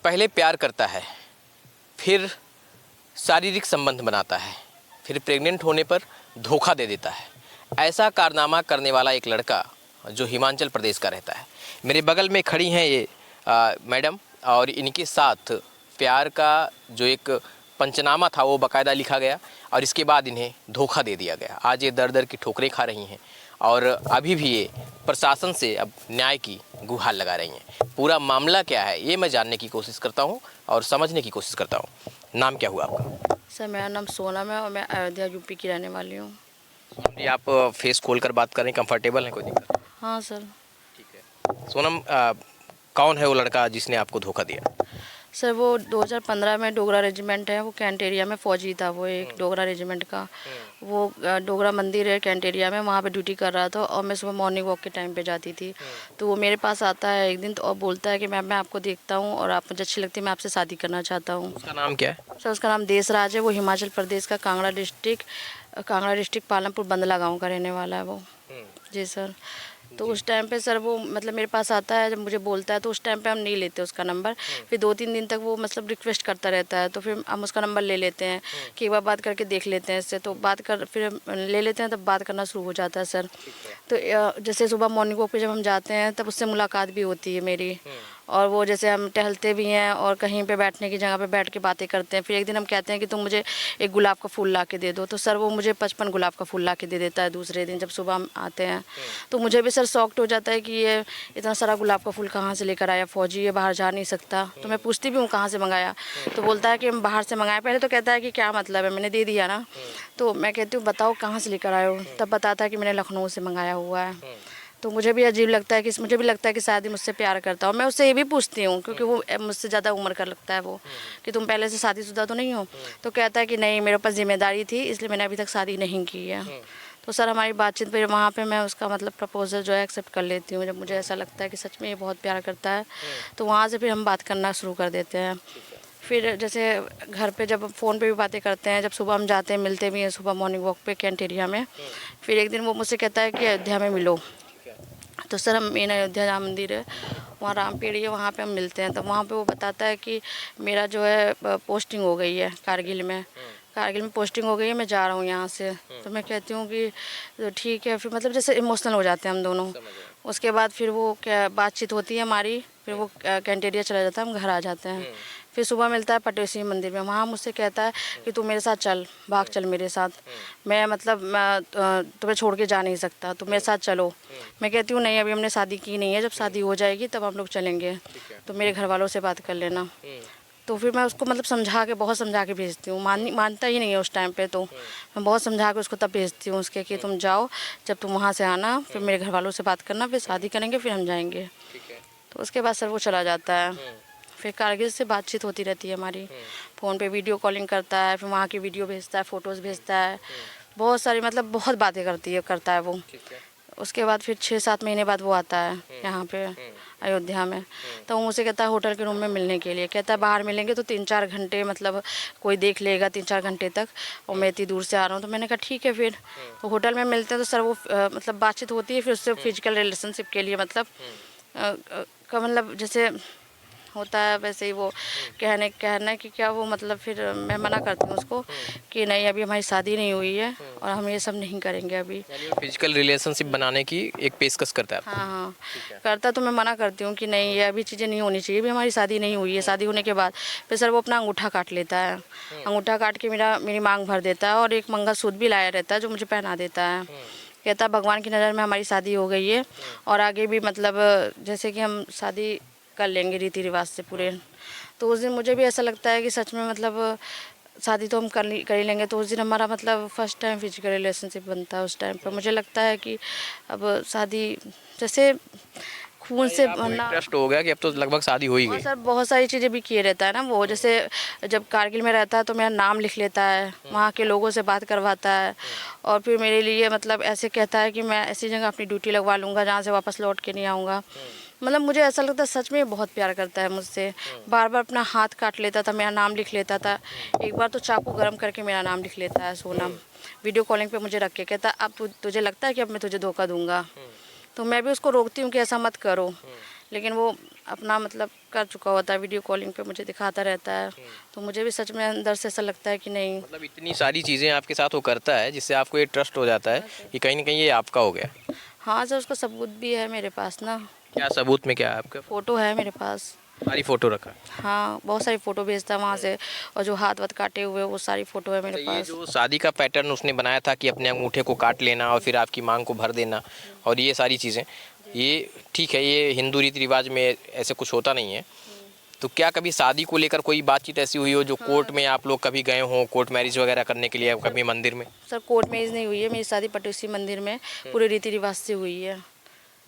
पहले प्यार करता है, फिर शारीरिक संबंध बनाता है, फिर प्रेग्नेंट होने पर धोखा दे देता है। ऐसा कारनामा करने वाला एक लड़का जो हिमाचल प्रदेश का रहता है। मेरे बगल में खड़ी हैं ये मैडम, और इनके साथ प्यार का जो एक पंचनामा था वो बाकायदा लिखा गया और इसके बाद इन्हें धोखा दे दिया गया। आज ये दर दर की ठोकरें खा रही हैं और अभी भी ये प्रशासन से अब न्याय की गुहार लगा रही हैं। पूरा मामला क्या है ये मैं जानने की कोशिश करता हूँ और समझने की कोशिश करता हूँ। नाम क्या हुआ आपका? सर मेरा नाम सोनम है और मैं अयोध्या यूपी की रहने वाली हूँ। सोनम जी, आप फेस खोल कर बात करें, कंफर्टेबल हैं? कोई दिक्कत? हाँ सर। ठीक है। सोनम, कौन है वो लड़का जिसने आपको धोखा दिया? सर वो 2015 में डोगरा रेजिमेंट है, वो कैंट एरिया में फ़ौजी था, वो एक डोगरा रेजिमेंट का। वो डोगरा मंदिर है कैंट एरिया में, वहाँ पे ड्यूटी कर रहा था और मैं सुबह मॉर्निंग वॉक के टाइम पे जाती थी। तो वो मेरे पास आता है एक दिन तो और बोलता है कि मैम मैं आपको देखता हूँ और आप मुझे अच्छी लगती है, मैं आपसे शादी करना चाहता हूँ। उसका नाम क्या है? सर उसका नाम देसराज है। वो हिमाचल प्रदेश का कांगड़ा डिस्ट्रिक्ट पालमपुर बंदला गाँव का रहने वाला है वो। जी सर। तो उस टाइम पे सर वो मतलब मेरे पास आता है, जब मुझे बोलता है तो उस टाइम पे हम नहीं लेते उसका नंबर। फिर 2-3 दिन तक वो मतलब रिक्वेस्ट करता रहता है, तो फिर हम उसका नंबर ले लेते हैं कि एक बार बात करके देख लेते हैं इससे। तो बात कर फिर हम ले लेते हैं, तब बात करना शुरू हो जाता है सर। तो जैसे सुबह मॉर्निंग वॉक पे जब हम जाते हैं तब उससे मुलाकात भी होती है मेरी, और वो जैसे हम टहलते भी हैं और कहीं पे बैठने की जगह पे बैठ के बातें करते हैं। फिर एक दिन हम कहते हैं कि तुम मुझे एक गुलाब का फूल ला के दे दो, तो सर वो मुझे 55 गुलाब का फूल ला के दे देता है दूसरे दिन जब सुबह हम आते हैं। तो मुझे भी सर शॉक्ड हो जाता है कि ये इतना सारा गुलाब का फूल कहाँ से लेकर आया, फ़ौजी ये बाहर जा नहीं सकता। तो मैं पूछती भी हूँ कहाँ से मंगाया, तो बोलता है कि हम बाहर से मंगाया। पहले तो कहता है कि क्या मतलब है, मैंने दे दिया ना। तो मैं कहती हूँ बताओ कहाँ से लेकर आए हो, तब बताता है कि मैंने लखनऊ से मंगाया हुआ है। तो मुझे भी अजीब लगता है कि मुझे भी लगता है कि शायद ही मुझसे प्यार करता हो। मैं उससे ये भी पूछती हूँ क्योंकि वो मुझसे ज़्यादा उम्र का लगता है वो, कि तुम पहले से शादीशुदा तो नहीं हो। तो कहता है कि नहीं, मेरे पास जिम्मेदारी थी इसलिए मैंने अभी तक शादी नहीं की है। तो सर हमारी बातचीत पे वहाँ पे मैं उसका मतलब प्रपोजल जो है एक्सेप्ट कर लेती हूँ। जब मुझे ऐसा लगता है कि सच में ये बहुत प्यार करता है तो वहाँ से फिर हम बात करना शुरू कर देते हैं। फिर जैसे घर पे जब फ़ोन पे भी बातें करते हैं, जब सुबह हम जाते हैं मिलते भी हैं सुबह मॉर्निंग वॉक पे कैंट एरिया में। फिर एक दिन वो मुझसे कहता है कि अयोध्या में मिलो। तो सर हम मेन अयोध्या राम मंदिर है, वहाँ रामपेड़ी है, वहाँ पे हम मिलते हैं। तो वहाँ पे वो बताता है कि मेरा जो है पोस्टिंग हो गई है कारगिल में पोस्टिंग हो गई है, मैं जा रहा हूँ यहाँ से। तो मैं कहती हूँ कि तो ठीक है। फिर मतलब जैसे इमोशनल हो जाते हैं हम दोनों। उसके बाद फिर वो क्या बातचीत होती है हमारी, फिर वो कैंटेरिया चला जाता है, हम घर आ जाते हैं। फिर सुबह मिलता है पटेश्वरी मंदिर में, वहाँ मुझसे कहता है कि तू मेरे साथ चल, भाग चल मेरे साथ। मैं मतलब मैं तुम्हें छोड़ के जा नहीं सकता, तुम मेरे साथ चलो। मैं कहती हूँ नहीं, अभी हमने शादी की नहीं है, जब शादी हो जाएगी तब हम लोग चलेंगे, तो मेरे घर वालों से बात कर लेना। तो फिर मैं उसको मतलब बहुत समझा के भेजती हूँ। मानता ही नहीं है उस टाइम पे। तो मैं बहुत समझा के उसको तब भेजती हूँ उसके कि तुम जाओ, जब तुम वहाँ से आना फिर मेरे घर वालों से बात करना, फिर शादी करेंगे, फिर हम जाएंगे। तो उसके बाद सर वो चला जाता है। फिर कारगिल से बातचीत होती रहती है हमारी, फ़ोन पे वीडियो कॉलिंग करता है, फिर वहाँ की वीडियो भेजता है, फ़ोटोज़ भेजता है, बहुत सारी मतलब बहुत बातें करता है वो। उसके बाद फिर 6-7 महीने बाद वो आता है यहाँ पे अयोध्या में। तो वो मुझसे कहता है होटल के रूम में मिलने के लिए, कहता है बाहर मिलेंगे तो 3-4 घंटे मतलब कोई देख लेगा 3-4 घंटे तक, और मैं इतनी दूर से आ रहा हूँ। तो मैंने कहा ठीक है। फिर तो होटल में मिलते हैं तो सर वो मतलब बातचीत होती है, फिर उससे फिजिकल रिलेशनशिप के लिए मतलब का मतलब जैसे होता है वैसे ही वो कहना कि क्या वो मतलब फिर मैं मना करती हूँ उसको कि नहीं, अभी हमारी शादी नहीं हुई है और हम ये सब नहीं करेंगे अभी। फिजिकल रिलेशनशिप बनाने की एक पेशकश करता है? हाँ करता। तो मैं मना करती हूँ कि नहीं, ये अभी चीज़ें नहीं होनी चाहिए, अभी हमारी शादी नहीं हुई है। शादी होने के बाद फिर सर वो अपना अंगूठा काट लेता है, अंगूठा काट के मेरी मांग भर देता है और एक मंगलसूत्र भी लाया रहता है जो मुझे पहना देता है। कहता है भगवान की नज़र में हमारी शादी हो गई है और आगे भी मतलब जैसे कि हम शादी कर लेंगे रीति रिवाज से पूरे। तो उस दिन मुझे भी ऐसा लगता है कि सच में मतलब शादी तो हम कर ही लेंगे। तो उस दिन हमारा मतलब फर्स्ट टाइम फिजिकल रिलेशनशिप बनता है। उस टाइम पर मुझे लगता है कि अब शादी जैसे खून से बनना ट्रस्ट हो गया कि अब तो लगभग शादी हो ही और गई। सर बहुत सारी चीज़ें भी किए रहता है ना वो। जैसे जब कारगिल में रहता है तो मेरा नाम लिख लेता है, वहाँ के लोगों से बात करवाता है, और फिर मेरे लिए मतलब ऐसे कहता है कि मैं ऐसी जगह अपनी ड्यूटी लगवा लूँगा जहाँ से वापस लौट के नहीं आऊँगा। मतलब मुझे ऐसा लगता है सच में बहुत प्यार करता है मुझसे। बार बार अपना हाथ काट लेता था, मेरा नाम लिख लेता था। एक बार तो चाकू गरम करके मेरा नाम लिख लेता है सोनम, वीडियो कॉलिंग पे मुझे रख के कहता अब तुझे लगता है कि अब मैं तुझे धोखा दूंगा। तो मैं भी उसको रोकती हूँ कि ऐसा मत करो, लेकिन वो अपना मतलब कर चुका होता है, वीडियो कॉलिंग पे मुझे दिखाता रहता है। तो मुझे भी सच में अंदर से ऐसा लगता है कि नहीं। मतलब इतनी सारी चीज़ें आपके साथ वो करता है जिससे आपको ये ट्रस्ट हो जाता है कि कहीं ना कहीं ये आपका हो गया। हाँ सर, उसका सबूत भी है मेरे पास ना, क्या सबूत में क्या है आपका? फ़ोटो है मेरे पास। सारी फोटो रखा है। हाँ, बहुत सारी फ़ोटो भेजता है वहाँ से, और जो हाथ वाथ काटे हुए वो सारी फ़ोटो है मेरे तो ये पास। जो शादी का पैटर्न उसने बनाया था कि अपने अंगूठे को काट लेना और फिर आपकी मांग को भर देना और ये सारी चीज़ें, ये ठीक है, ये हिंदू रीति रिवाज में ऐसे कुछ होता नहीं है। तो क्या कभी शादी को लेकर कोई बातचीत ऐसी हुई हो जो कोर्ट में आप लोग कभी गए हो, कोर्ट मैरिज वगैरह करने के लिए, कभी मंदिर में? सर कोर्ट मैरिज नहीं हुई है, मेरी शादी पटोसी मंदिर में पूरे रीति रिवाज से हुई है।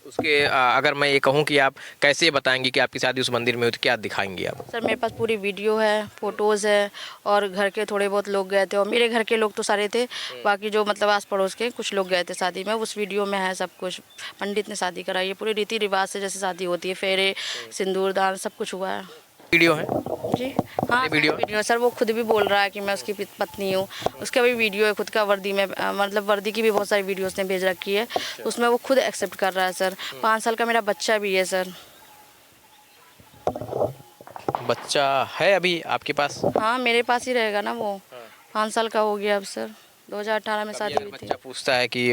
उसके अगर मैं ये कहूँ कि आप कैसे बताएंगे कि आपकी शादी उस मंदिर में हुई तो क्या दिखाएंगे आप? सर मेरे पास पूरी वीडियो है, फ़ोटोज़ है, और घर के थोड़े बहुत लोग गए थे, और मेरे घर के लोग तो सारे थे, बाकी जो मतलब आस पड़ोस के कुछ लोग गए थे शादी में, उस वीडियो में है सब कुछ। पंडित ने शादी कराई है पूरे रीति रिवाज से, जैसे शादी होती है, फेरे, सिंदूर दान सब कुछ हुआ है। वीडियो है? जी हाँ, वीडियो सर, वो खुद भी बोल रहा है कि मैं उसकी पत्नी हूँ। उसका भी वीडियो है खुद का, वर्दी में, मतलब वर्दी की भी बहुत सारी वीडियो उसने भेज रखी है, उसमें वो खुद एक्सेप्ट कर रहा है सर। 5 साल का मेरा बच्चा भी है सर। बच्चा है अभी आपके पास? हाँ, मेरे पास ही रहेगा ना वो। 5 साल का हो गया अब सर, 2018 में कभी शादी अगर हुई थी। बच्चा पूछता है कि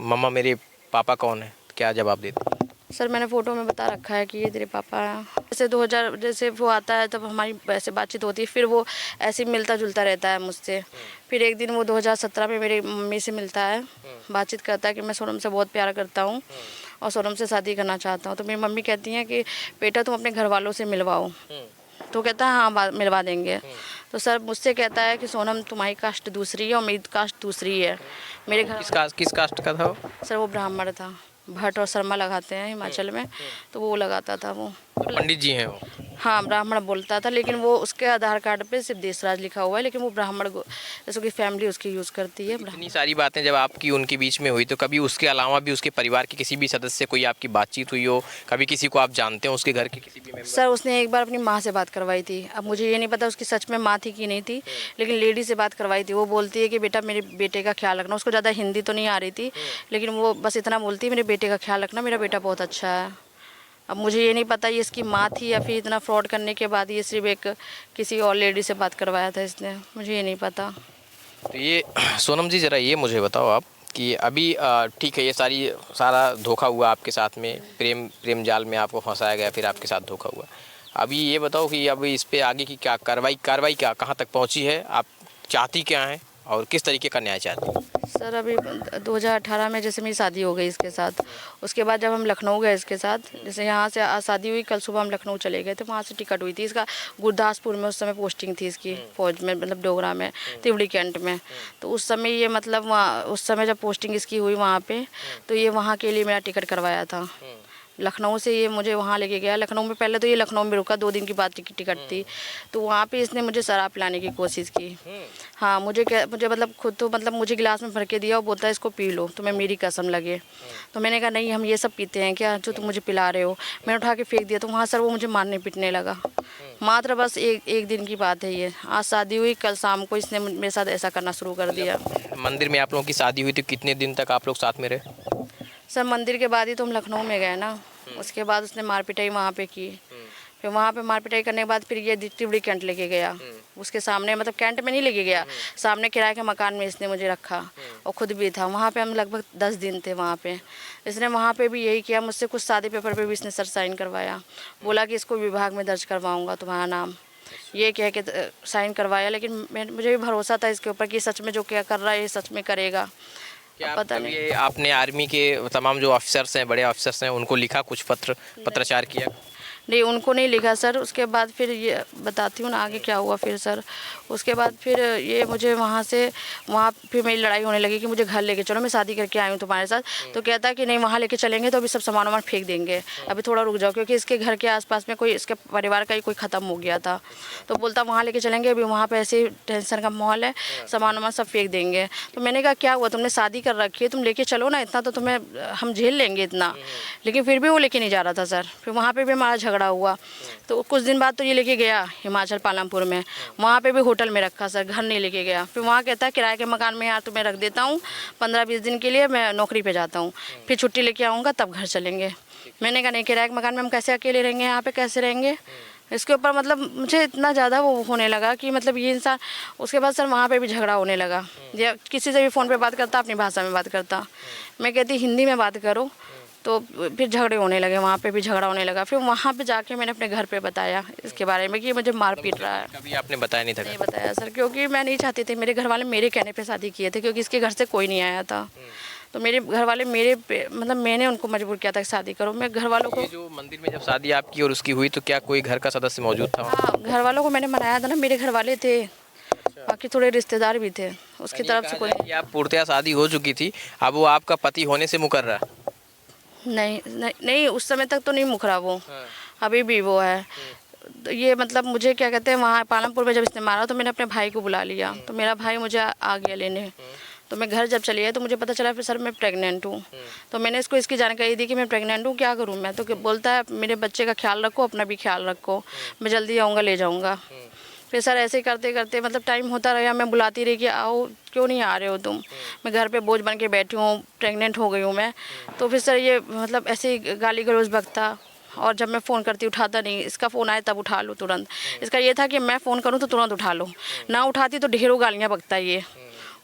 मम्मा मेरे पापा कौन है, तो क्या जवाब देते? सर मैंने फ़ोटो में बता रखा है कि ये तेरे पापा हैं। जैसे 2000 जैसे वो आता है तब हमारी वैसे बातचीत होती है, फिर वो ऐसे ही मिलता जुलता रहता है मुझसे। फिर एक दिन वो 2017 में मेरी मम्मी से मिलता है, बातचीत करता है कि मैं सोनम से बहुत प्यार करता हूँ और सोनम से शादी करना चाहता हूँ। तो मेरी मम्मी कहती हैं कि बेटा तुम अपने घर वालों से मिलवाओ। तो कहता है हाँ मिलवा देंगे। तो सर मुझसे कहता है कि सोनम तुम्हारी कास्ट दूसरी है और मेरी कास्ट दूसरी है। मेरे घर किस कास्ट का था वो? सर वो ब्राह्मण था, भट्ट और शर्मा लगाते हैं हिमाचल में, तो वो लगाता था वो। तो पंडित जी हैं वो? हाँ ब्राह्मण बोलता था, लेकिन वो उसके आधार कार्ड पे सिर्फ देशराज लिखा हुआ है, लेकिन वो ब्राह्मण जैसे कि फैमिली उसकी यूज़ करती है। इतनी सारी बातें जब आपकी उनके बीच में हुई तो कभी उसके अलावा भी उसके परिवार के किसी भी सदस्य से कोई आपकी बातचीत हुई हो? कभी किसी को आप जानते हो उसके घर के किसी भी मेंबर? सर उसने एक बार अपनी माँ से बात करवाई थी, अब मुझे ये नहीं पता उसकी सच में माँ थी कि नहीं थी, लेकिन लेडी से बात करवाई थी। वो बोलती है कि बेटा मेरे बेटे का ख्याल रखना। उसको ज़्यादा हिंदी तो नहीं आ रही थी, लेकिन वो बस इतना बोलती है मेरे बेटे का ख्याल रखना, मेरा बेटा बहुत अच्छा है। अब मुझे ये नहीं पता ये इसकी माँ थी या फिर इतना फ्रॉड करने के बाद ये सिर्फ एक किसी और लेडी से बात करवाया था इसने, मुझे ये नहीं पता। तो ये सोनम जी ज़रा ये मुझे बताओ आप कि अभी ठीक है, ये सारा धोखा हुआ आपके साथ में, प्रेम जाल में आपको फंसाया गया, फिर आपके साथ धोखा हुआ। अभी ये बताओ कि अभी इस पे आगे की क्या कार्रवाई क्या कहाँ तक पहुँची है, आप चाहती क्या हैं और किस तरीके का न्याय चाहती हैं? सर अभी 2018 में जैसे मेरी शादी हो गई इसके साथ, उसके बाद जब हम लखनऊ गए इसके साथ, जैसे यहाँ से आज शादी हुई, कल सुबह हम लखनऊ चले गए थे, वहाँ से टिकट हुई थी इसका। गुरदासपुर में उस समय पोस्टिंग थी इसकी फौज में, मतलब डोगरा में, तिवड़ी कैंट में। तो उस समय ये मतलब वहाँ उस समय जब पोस्टिंग इसकी हुई वहाँ पे, तो ये वहाँ के लिए मेरा टिकट करवाया था। लखनऊ से ये मुझे वहाँ लेके गया। लखनऊ में पहले तो ये लखनऊ में रुका, 2 दिन की बाद की टिकट थी, तो वहाँ पे इसने मुझे शराब पिलाने की कोशिश की। हाँ मुझे मतलब खुद तो मतलब मुझे गिलास में भर के दिया और बोलता है इसको पी लो, तुम्हें मेरी कसम लगे। तो मैंने कहा नहीं, हम ये सब पीते हैं क्या जो तुम मुझे पिला रहे हो। मैंने उठा के फेंक दिया। तो वहाँ सर वो मुझे मारने पीटने लगा। मात्र बस एक दिन की बात है ये। आज शादी हुई, कल शाम को इसने मेरे साथ ऐसा करना शुरू कर दिया। मंदिर में आप लोगों की शादी हुई तो कितने दिन तक आप लोग साथ में रहे? सर मंदिर के बाद ही तो हम लखनऊ में गए ना, उसके बाद उसने मार पिटाई वहाँ पे की। फिर वहाँ पे मार पिटाई करने के बाद फिर ये तिवड़ी कैंट लेके गया। उसके सामने, मतलब कैंट में नहीं लेके गया, सामने किराए के मकान में इसने मुझे रखा और खुद भी था वहाँ पे। हम लगभग 10 दिन थे वहाँ पे। इसने वहाँ पे भी यही किया मुझसे, कुछ शादी पेपर पे भी इसने सर साइन करवाया, बोला कि इसको विभाग में दर्ज करवाऊँगा तुम्हारा नाम, ये कह के साइन करवाया। लेकिन मुझे भी भरोसा था इसके ऊपर कि सच में जो क्या कर रहा है ये सच में करेगा। क्या पता कभी नहीं। आपने आर्मी के तमाम जो ऑफिसर्स हैं, बड़े ऑफिसर्स हैं, उनको लिखा, कुछ पत्राचार किया? नहीं, उनको नहीं लिखा सर। उसके बाद फिर ये बताती हूँ ना आगे क्या हुआ फिर सर। उसके बाद फिर ये मुझे वहाँ फिर मेरी लड़ाई होने लगी कि मुझे घर लेके चलो, मैं शादी करके आई हूँ तुम्हारे साथ। तो कहता कि नहीं, वहाँ लेके चलेंगे तो अभी सब सामान वामान फेंक देंगे, अभी थोड़ा रुक जाओ, क्योंकि इसके घर के आसपास में कोई इसके परिवार का ही कोई ख़त्म हो गया था। तो बोलता वहाँ लेके चलेंगे, अभी वहाँ पर ऐसे टेंशन का माहौल है, सामान वामान सब फेंक देंगे। तो मैंने कहा क्या हुआ, तुमने शादी कर रखी है, तुम लेके चलो ना, इतना तो तुम्हें हम झेल लेंगे इतना। लेकिन फिर भी वो लेके नहीं जा रहा था सर। फिर वहाँ पे भी हमारा झगड़ा हुआ। तो कुछ दिन बाद तो ये लेके गया हिमाचल पालमपुर में, वहाँ पे भी होटल में रखा सर, घर नहीं लेके गया। फिर वहाँ कहता है किराए के मकान में यार तुम्हें रख देता हूँ 15-20 दिन के लिए, मैं नौकरी पे जाता हूँ, फिर छुट्टी लेके आऊँगा तब घर चलेंगे। मैंने कहा नहीं, किराए के मकान में हम कैसे अकेले रहेंगे, यहाँ पे कैसे रहेंगे। इसके ऊपर मतलब मुझे इतना ज़्यादा वो होने लगा कि मतलब ये इंसान, उसके बाद सर वहाँ पे भी झगड़ा होने लगा। या किसी से भी फ़ोन पे बात करता अपनी भाषा में बात करता, मैं कहती हिंदी में बात करो, तो फिर झगड़े होने लगे, वहाँ पे भी झगड़ा होने लगा। फिर वहाँ पे जाके मैंने अपने घर पे बताया इसके बारे में कि ये मुझे मार पीट रहा है। कभी आपने बताया नहीं था? नहीं बताया सर, क्योंकि मैं नहीं चाहती थी, मेरे घर वाले मेरे कहने पे शादी किए थे, क्योंकि इसके घर से कोई नहीं आया था। तो मेरे घर वाले मेरे पे मतलब मैंने उनको मजबूर किया था कि शादी करो। मैं घर वालों को, ये जो मंदिर में जब शादी आपकी और उसकी हुई तो क्या कोई घर का सदस्य मौजूद था वहाँ? हाँ घर वालों को मैंने मनाया था ना, मेरे घर वाले थे, बाकी थोड़े रिश्तेदार भी थे उसकी तरफ से। कोई ये आप पूर्णतया शादी हो चुकी थी, अब वो आपका पति होने से मुकर रहा? नहीं नहीं नहीं, उस समय तक तो नहीं मुखरा वो, अभी भी वो है। तो ये मतलब मुझे क्या कहते हैं, वहाँ पालमपुर में जब इसने मारा तो मैंने अपने भाई को बुला लिया, तो मेरा भाई मुझे आ गया लेने। तो मैं घर जब चली आई तो मुझे पता चला फिर सर मैं प्रेग्नेंट हूँ। तो मैंने इसको इसकी जानकारी दी कि मैं प्रेग्नेंट हूँ, क्या करूँ मैं। तो बोलता है मेरे बच्चे का ख्याल रखो, अपना भी ख्याल रखो, मैं जल्दी आऊँगा ले जाऊँगा। फिर सर ऐसे ही करते करते मतलब टाइम होता रहा, मैं बुलाती रही कि आओ, क्यों नहीं आ रहे हो तुम, मैं घर पे बोझ बन के बैठी हूँ, प्रेग्नेंट हो गई हूँ मैं। तो फिर सर ये मतलब ऐसे ही गाली गलौज बकता, और जब मैं फ़ोन करती उठाता नहीं, इसका फ़ोन आए तब उठा लो तुरंत। इसका ये था कि मैं फ़ोन करूँ तो तुरंत उठा लो, ना उठाती तो ढेरों गालियाँ बकता ये।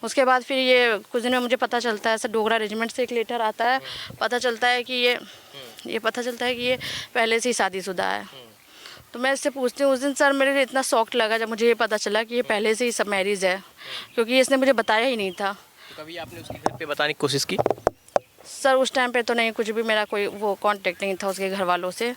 उसके बाद फिर ये कुछ दिन में मुझे पता चलता है, सर डोगरा रेजिमेंट से एक लेटर आता है, पता चलता है कि ये पता चलता है कि ये पहले से ही शादीशुदा है। तो मैं इससे पूछती हूँ, उस दिन सर मेरे लिए इतना शॉक लगा जब मुझे ये पता चला कि ये पहले से ही सब मैरिज है, क्योंकि इसने मुझे बताया ही नहीं था। तो कभी आपने उसके घर पे बताने की कोशिश की? सर उस टाइम पे तो नहीं, कुछ भी मेरा कोई वो कांटेक्ट नहीं था उसके घर वालों से,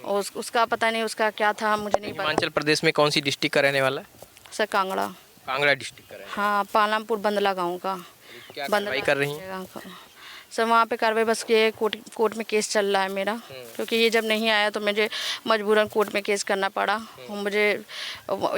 और उसका पता नहीं उसका क्या था, मुझे नहीं पता। हिमाचल प्रदेश में कौन सी डिस्ट्रिक्ट का रहने वाला है? सर कांगड़ा। कांगड़ा डिस्ट्रिक्ट का रहने हाँ, पालमपुर बंदला गांव का। वाला। क्या कार्रवाई कर रही हैं? गाँव का सर, वहाँ पे कार्रवाई बस ये कोर्ट में केस चल रहा है मेरा, क्योंकि ये जब नहीं आया तो मुझे मजबूरन कोर्ट में केस करना पड़ा। मुझे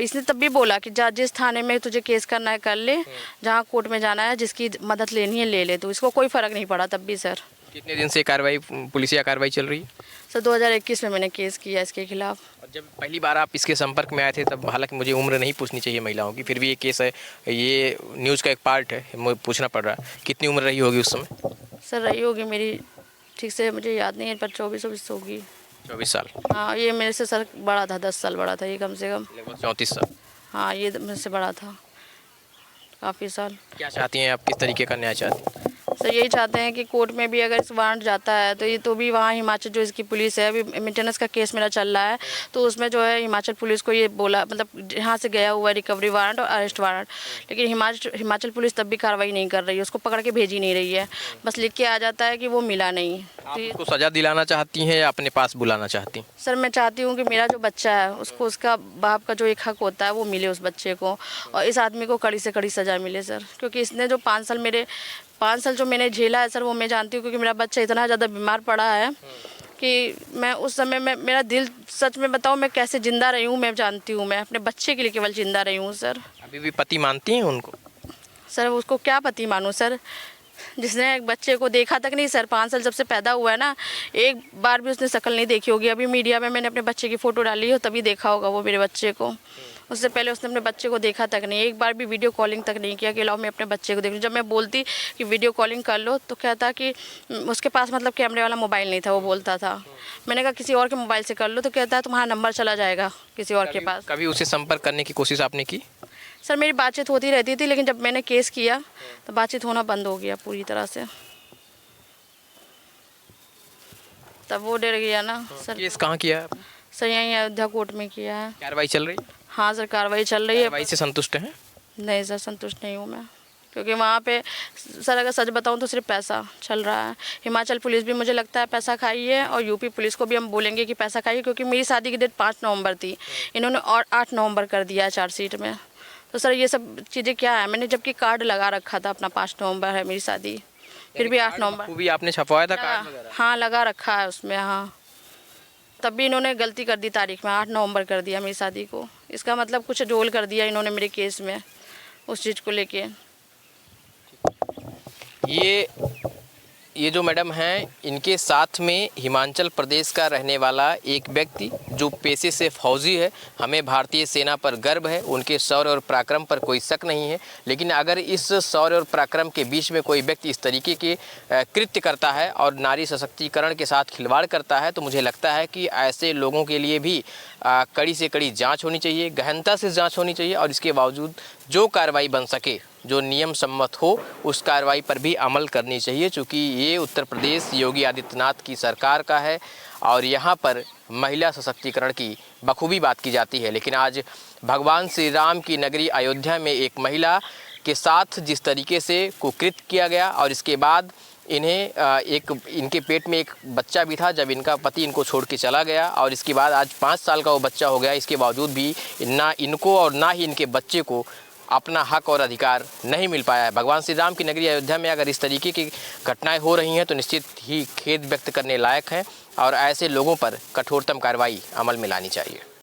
इसने तब भी बोला कि जा जिस थाने में तुझे केस करना है कर ले, जहाँ कोर्ट में जाना है, जिसकी मदद लेनी है ले ले। तो इसको कोई फ़र्क नहीं पड़ा तब भी सर। कितने दिन से कार्रवाई, पुलिसिया कार्रवाई चल रही है? सर 2021 में मैंने केस किया इसके खिलाफ। और जब पहली बार आप इसके संपर्क में आए थे तब, हालांकि मुझे उम्र नहीं पूछनी चाहिए महिलाओं की, फिर भी ये केस है, ये न्यूज़ का एक पार्ट है, मुझे पूछना पड़ रहा है, कितनी उम्र रही होगी उस समय? सर रही होगी मेरी, ठीक से मुझे याद नहीं है, पर 24 होगी। 24 साल? हाँ, ये मेरे से सर बड़ा था, 10 साल बड़ा था ये कम से कम। लगभग 34 साल। हाँ, ये मेरे से बड़ा था काफ़ी साल। क्या चाहती हैं आप, किस तरीके का न्याय चाहती हैं? सर यही चाहते हैं कि कोर्ट में भी अगर इस वारंट जाता है तो ये तो भी वहाँ हिमाचल जो इसकी पुलिस है, अभी मेंटेनेंस का केस मेरा चल रहा है, तो उसमें जो है हिमाचल पुलिस को ये बोला, मतलब यहाँ से गया हुआ है रिकवरी वारंट और अरेस्ट वारंट, लेकिन हिमाचल पुलिस तब भी कार्रवाई नहीं कर रही है, उसको पकड़ के भेजी नहीं रही है, बस लिख के आ जाता है कि वो मिला नहीं। आप उसको सज़ा दिलाना चाहती हैं या अपने पास बुलाना चाहती हैं? सर मैं चाहती हूँ कि मेरा जो बच्चा है उसको उसका बाप का जो एक हक होता है वो मिले उस बच्चे को, और इस आदमी को कड़ी से कड़ी सज़ा मिले सर, क्योंकि इसने जो 5 साल जो मैंने झेला है सर, वो मैं जानती हूँ, क्योंकि मेरा बच्चा इतना ज़्यादा बीमार पड़ा है कि मैं उस समय में मेरा दिल, सच में बताऊँ मैं कैसे ज़िंदा रही हूँ, मैं जानती हूँ, मैं अपने बच्चे के लिए केवल ज़िंदा रही हूँ सर। अभी भी पति मानती हैं उनको? सर उसको क्या पति मानूँ सर, जिसने एक बच्चे को देखा तक नहीं सर, 5 साल जब से पैदा हुआ है ना, एक बार भी उसने शक्ल नहीं देखी होगी। अभी मीडिया में मैंने अपने बच्चे की फ़ोटो डाली हो तभी देखा होगा वो मेरे बच्चे को, उससे पहले उसने अपने बच्चे को देखा तक नहीं, एक बार भी वीडियो कॉलिंग तक नहीं किया कि लाओ मैं अपने बच्चे को देखूं। जब मैं बोलती कि वीडियो कॉलिंग कर लो तो कहता कि उसके पास मतलब कैमरे वाला मोबाइल नहीं था, वो बोलता था। मैंने कहा किसी और के मोबाइल से कर लो, तो कहता है तुम्हारा नंबर चला जाएगा किसी और के पास। कभी उसे संपर्क करने की कोशिश आपने की? सर मेरी बातचीत होती रहती थी, लेकिन जब मैंने केस किया तो बातचीत होना बंद हो गया पूरी तरह से, तब वो डर गया ना सर। केस कहाँ किया है? सर यहीं अयोध्या कोर्ट में किया है। कार्रवाई चल रही है? हाँ सर कार्रवाई चल रही है। कार्रवाई से संतुष्ट हैं? नहीं सर संतुष्ट नहीं हूँ मैं, क्योंकि वहाँ पे सर अगर सच बताऊँ तो सिर्फ पैसा चल रहा है। हिमाचल पुलिस भी मुझे लगता है पैसा खाई है, और यूपी पुलिस को भी हम बोलेंगे कि पैसा खाई है, क्योंकि मेरी शादी की डेट 5 नवंबर थी, इन्होंने और 8 नवंबर कर दिया है चार्जशीट में। तो सर ये सब चीज़ें क्या है, मैंने जबकि कार्ड लगा रखा था अपना 5 नवंबर है मेरी शादी, फिर भी 8 नवंबर वो भी आपने छपवाया था कार्ड वगैरह? हाँ लगा रखा है उसमें। हाँ तब भी इन्होंने गलती कर दी, तारीख में 8 नवंबर कर दिया मेरी शादी को। इसका मतलब कुछ रोल कर दिया इन्होंने मेरे केस में उस चीज़ को लेके। ये ये जो मैडम हैं, इनके साथ में हिमाचल प्रदेश का रहने वाला एक व्यक्ति जो पेशे से फौजी है। हमें भारतीय सेना पर गर्व है, उनके शौर्य और पराक्रम पर कोई शक नहीं है। लेकिन अगर इस शौर्य और पराक्रम के बीच में कोई व्यक्ति इस तरीके के कृत्य करता है और नारी सशक्तिकरण के साथ खिलवाड़ करता है, तो मुझे लगता है कि ऐसे लोगों के लिए भी कड़ी से कड़ी जाँच होनी चाहिए, गहनता से जाँच होनी चाहिए और इसके बावजूद जो कार्रवाई बन सके, जो नियम सम्मत हो, उस कार्रवाई पर भी अमल करनी चाहिए। चूँकि ये उत्तर प्रदेश योगी आदित्यनाथ की सरकार का है और यहाँ पर महिला सशक्तिकरण की बखूबी बात की जाती है। लेकिन आज भगवान श्री राम की नगरी अयोध्या में एक महिला के साथ जिस तरीके से कुकृत्य किया गया और इसके बाद इनके पेट में एक बच्चा भी था जब इनका पति इनको छोड़ के चला गया और इसके बाद आज 5 साल का वो बच्चा हो गया। इसके बावजूद भी ना इनको और ना ही इनके बच्चे को अपना हक और अधिकार नहीं मिल पाया है। भगवान श्री राम की नगरी अयोध्या में अगर इस तरीके की घटनाएं हो रही हैं तो निश्चित ही खेद व्यक्त करने लायक हैं और ऐसे लोगों पर कठोरतम कार्रवाई अमल में लानी चाहिए।